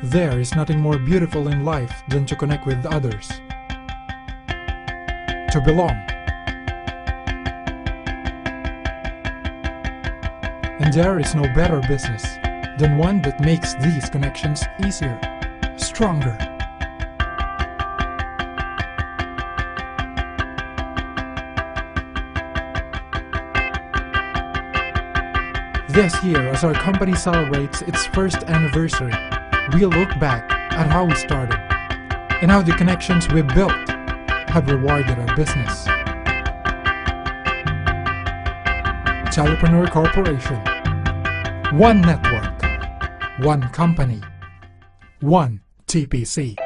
There is nothing more beautiful in life than to connect with others, to belong. And there is no better business than one that makes these connections easier, stronger. This year, as our company celebrates its first anniversary, we'll look back at how we started and how the connections we built have rewarded our business. Telepreneur Corporation. One network. One company. One TPC.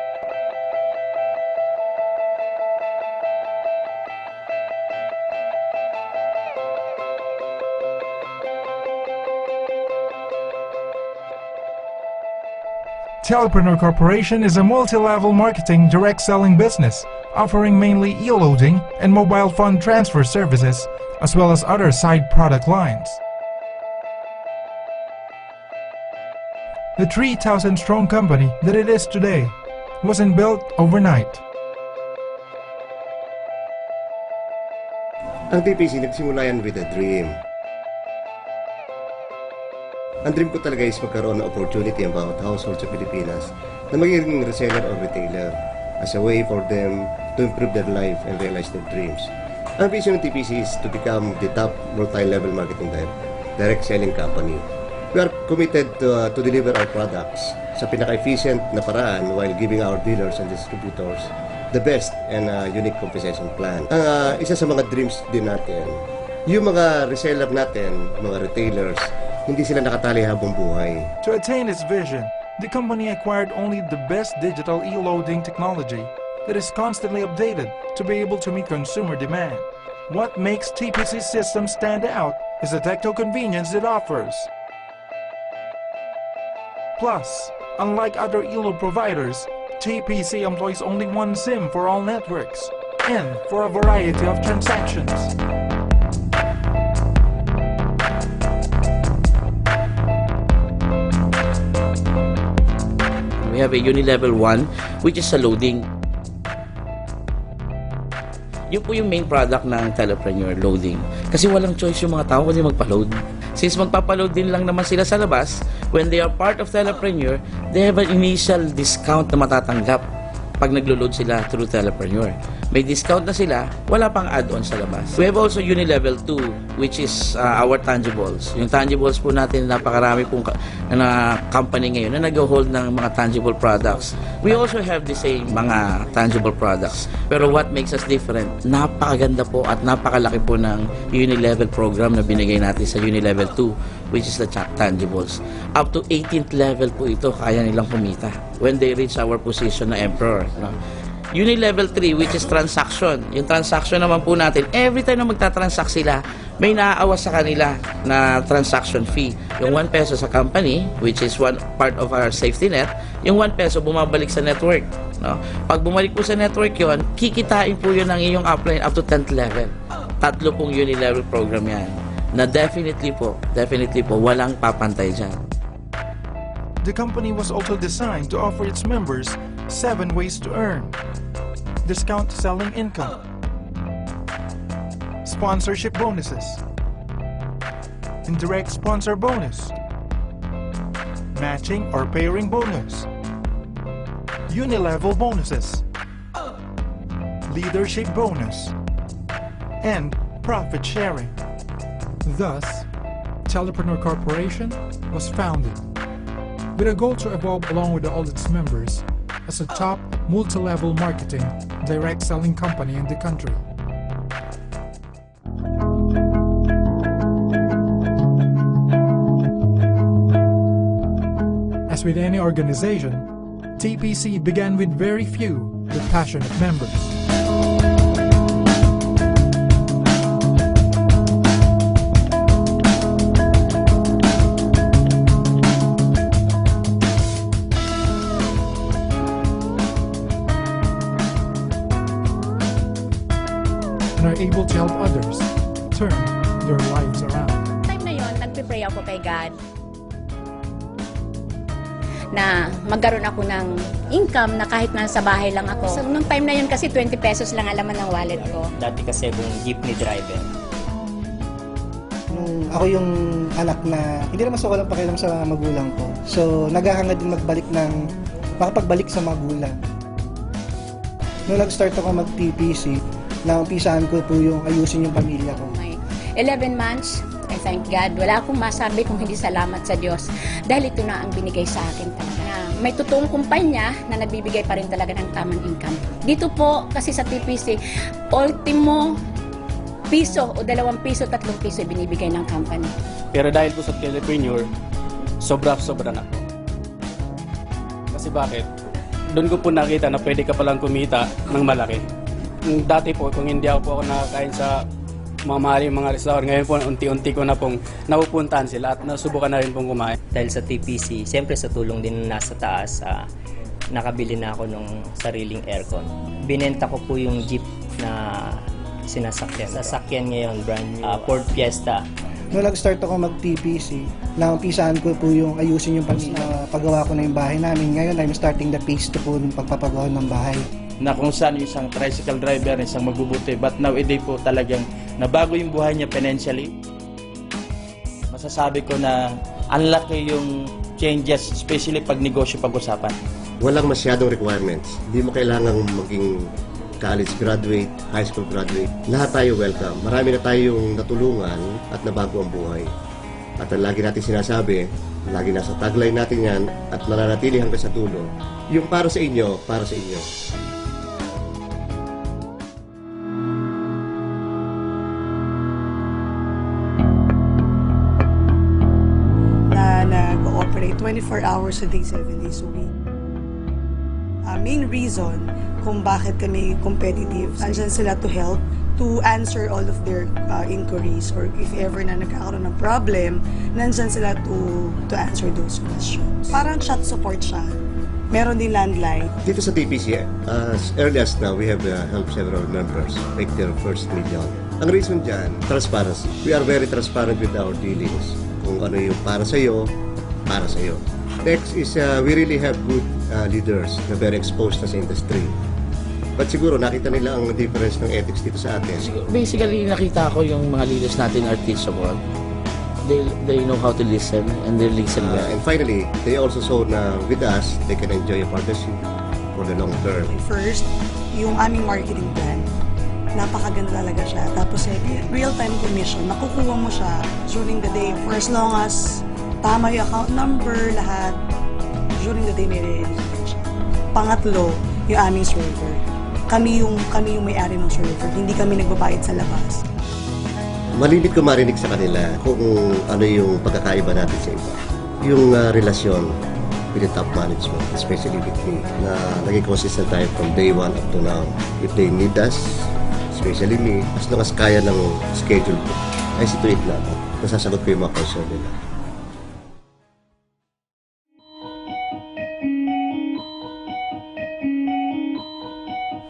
Telepreneur Corporation is a multi-level marketing direct selling business offering mainly e-loading and mobile fund transfer services as well as other side product lines. The 3,000-strong company that it is today wasn't built overnight. Ang TPC nagsimula yan with a dream. Ang dream ko talaga is magkaroon ng opportunity about households sa Pilipinas na magiging reseller or retailer as a way for them to improve their life and realize their dreams. Ang vision ng TPC is to become the top multi-level marketing direct selling company. We are committed to deliver our products sa pinaka-efficient na paraan while giving our dealers and distributors the best and unique compensation plan. Ang isa sa mga dreams din natin, yung mga reseller natin, mga retailers, hindi sila nakatali habang buhay. To attain its vision, the company acquired only the best digital e-loading technology that is constantly updated to be able to meet consumer demand. What makes TPC systems stand out is the techno convenience it offers. Plus, unlike other e-load providers, TPC employs only one SIM for all networks and for a variety of transactions. We have a Unilevel 1 which is a loading. Yun po yung main product ng Telepreneur, loading. Kasi walang choice yung mga tao kundi magpa-load. Since magpapa-load din lang naman sila sa labas, when they are part of Telepreneur, they have an initial discount na matatanggap pag naglo-load sila through Telepreneur. May discount na sila, wala pang add-on sa labas. We have also Unilevel 2, which is our tangibles. Yung tangibles po natin, napakarami pong na company ngayon na nag-hold ng mga tangible products. We also have the same mga tangible products. Pero what makes us different, napakaganda po at napakalaki po ng Unilevel program na binigay natin sa Unilevel 2, which is the tangibles. Up to 18th level po ito, kaya nilang kumita when they reach our position na emperor. No? Unilevel 3, which is transaction. Yung transaction naman po natin, every time na magta-transact sila, may naaawas sa kanila na transaction fee. Yung 1 peso sa company, which is one part of our safety net, yung 1 peso bumabalik sa network. No? Pag bumalik po sa network yon, kikitain po yun ng iyong upline up to 10th level. 3 pong Unilevel program yan. Na definitely po, walang papantay dyan. The company was also designed to offer its members 7 ways to earn: discount selling income, sponsorship bonuses, indirect sponsor bonus, matching or pairing bonus, unilevel bonuses, leadership bonus, and profit sharing. Thus, Telepreneur Corporation was founded with a goal to evolve along with all its members as a top multi-level marketing direct selling company in the country. As with any organization, TPC began with very few but passionate members. And are able to help others turn their lives around. Time na yon, nagpe-pray ako kay God. na magkaroon ako ng income na kahit nasa bahay lang ako. So, nung time na yun kasi 20 pesos lang alaman ng wallet ko. Dati kasi akong jeepney driver. Ako yung anak na hindi naman sa walang pakialam sa magulang ko. So, naghahangad din makapagbalik sa magulang. Nung nag-start ako mag-TPC, naumpisahan ko po yung ayusin yung pamilya ko. May 11 months, I thank God. Wala akong masabi kung hindi salamat sa Diyos. Dahil ito na ang binigay sa akin talaga. May totoong kumpanya na nagbibigay pa rin talaga ng tamang income. Dito po, kasi sa TPC, ultimo piso o 2 piso, 3 piso binibigay ng company. Pero dahil po sa telepreneur, sobra-sobra na. Kasi bakit? Doon ko po nakita na pwede ka palang kumita ng malaki. Dati po, kung hindi ako nakakain sa mamahaling mga restaurant, ngayon po unti-unti ko na pong napupuntahan sila at nasubukan na rin pong kumain. Dahil sa TPC, siyempre sa tulong din nasa taas, nakabili na ako ng sariling aircon. Binenta ko po yung jeep na sinasakyan. Sasakyan ngayon, brand new Ford Fiesta. Nung nag-start ako mag-TPC, naumpisahan ko po yung ayusin yung paggawa ko na yung bahay namin. Ngayon, I'm starting the phase 2 po ng pagpapagawa ng bahay. Na kung saan yung isang tricycle driver, isang magbubuti. But nowadays po talagang nabago yung buhay niya financially. Masasabi ko na ang laki yung changes, especially pag negosyo pag-usapan. Walang masyadong requirements. Hindi mo kailangang maging college graduate, high school graduate. Lahat tayo welcome. Marami na tayong natulungan at nabago ang buhay. At ang lagi natin sinasabi, lagi nasa tagline natin yan at mananatili hanggang sa dulo. Yung para sa inyo, para sa inyo. Na nag-ooperate 24 hours a day, 7 days a week. Main reason kung bakit kami competitive, andyan sila to help, to answer all of their inquiries, or if ever na nagkakaroon ng problem, nandyan sila to answer those questions. Parang chat support siya. Meron din landline. Dito sa TPC, as early as now, we have helped several members make their first million. Ang reason dyan, transparency. We are very transparent with our dealings. Kung ano yung para sa'yo, para sa'yo. Next is we really have good leaders na very exposed na sa industry. But siguro nakita nila ang difference ng ethics dito sa atin. Basically, nakita ko yung mga leaders natin are teachable. They know how to listen and they listen well. And finally, they also saw na with us, they can enjoy a partnership for the long term. First, yung aming marketing plan, napakaganda talaga siya. Tapos real-time commission, nakukuha mo siya during the day for as long as tama yung account number, lahat. During the day, may re-enroll siya. Pangatlo, yung aming server. Kami yung may-ari ng server. Hindi kami nagbabayad sa labas. Malimit ko marinig sa kanila kung ano yung pagkakaiba natin sa iba. Yung relasyon with the top management, especially with me, na naging consistent tayo from day one up to now. If they need us, especially me, as long as kaya ng schedule ko, I see to it na nasasagot ko yung mga concern nila.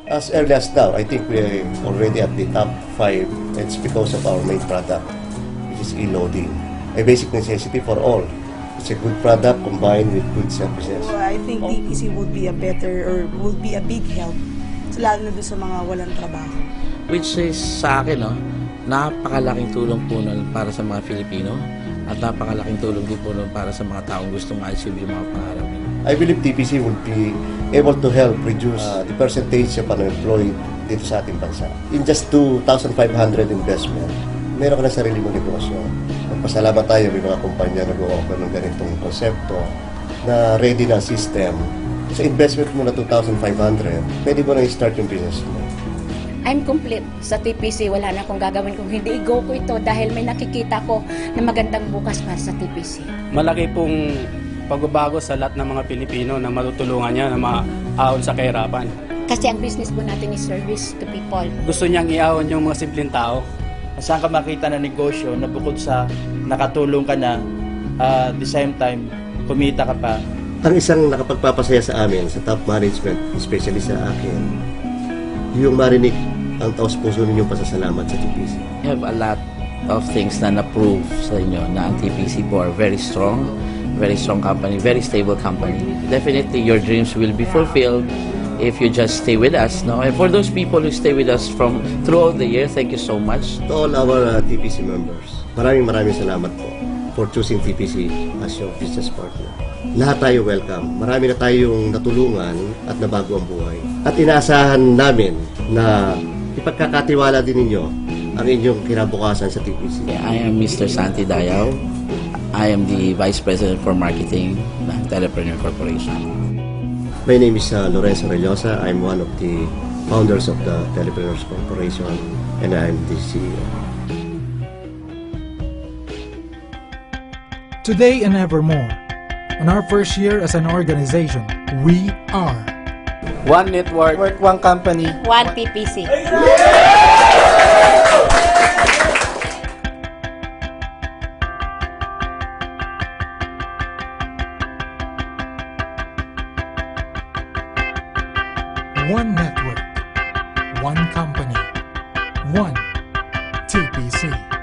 As early as now, I think we're already at the top 5. It's because of our main product, which is e-loading. A basic necessity for all. It's a good product combined with good services. So I think TPC would be a big help, lalo na doon sa mga walang trabaho. Which is sa akin, no, napakalaking tulong po nun para sa mga Filipino at napakalaking tulong din po nun para sa mga taong gustong ma-achieve yung mga pangarap nila. I believe TPC would be able to help reduce the percentage of unemployed dito sa ating bansa. In just 2,500 investment, meron ka na sarili mong negosyo. Magpasalamat tayo may mga kumpanya na nag-o-offer ng ganitong konsepto na ready na system. Sa investment mo na 2,500, pwede mo na i-start yung business mo. I'm complete sa TPC. Wala na akong gagawin kung hindi i-go ko ito dahil may nakikita ko na magandang bukas para sa TPC. Malaki pong pagbabago sa lahat ng mga Pilipino na matutulungan niya na maaon sa kahirapan. Kasi ang business po natin is service to people. Gusto niyang iaon yung mga simpleng tao. Saan ka makita na negosyo na bukod sa nakatulong ka na, at the same time, kumita ka pa. Ang isang nakapagpapasaya sa amin, sa top management, especially sa akin, yung marinig ang taos-puso ninyong pasasalamat sa TPC. We have a lot of things na na-prove sa inyo na ang TPC po are very strong, very strong company, very stable company. Definitely, your dreams will be fulfilled if you just stay with us. No? And for those people who stay with us from throughout the year, thank you so much. To all our TPC members, maraming salamat po for choosing TPC as your business partner. Lahat tayo welcome. Marami na tayong natulungan at nabago ang buhay. At inaasahan namin na ipagkakatiwala din ninyo ang inyong kinabukasan sa TPC. I am Mr. Santi Dayaw. I am the Vice President for Marketing ng Telepreneur Corporation. My name is Lorenzo Rellosa. I'm one of the founders of the Telepreneurs Corporation and I'm the CEO. Today and evermore, on our first year as an organization, we are One network, Work one company. One TPC. one network, one company, one TPC.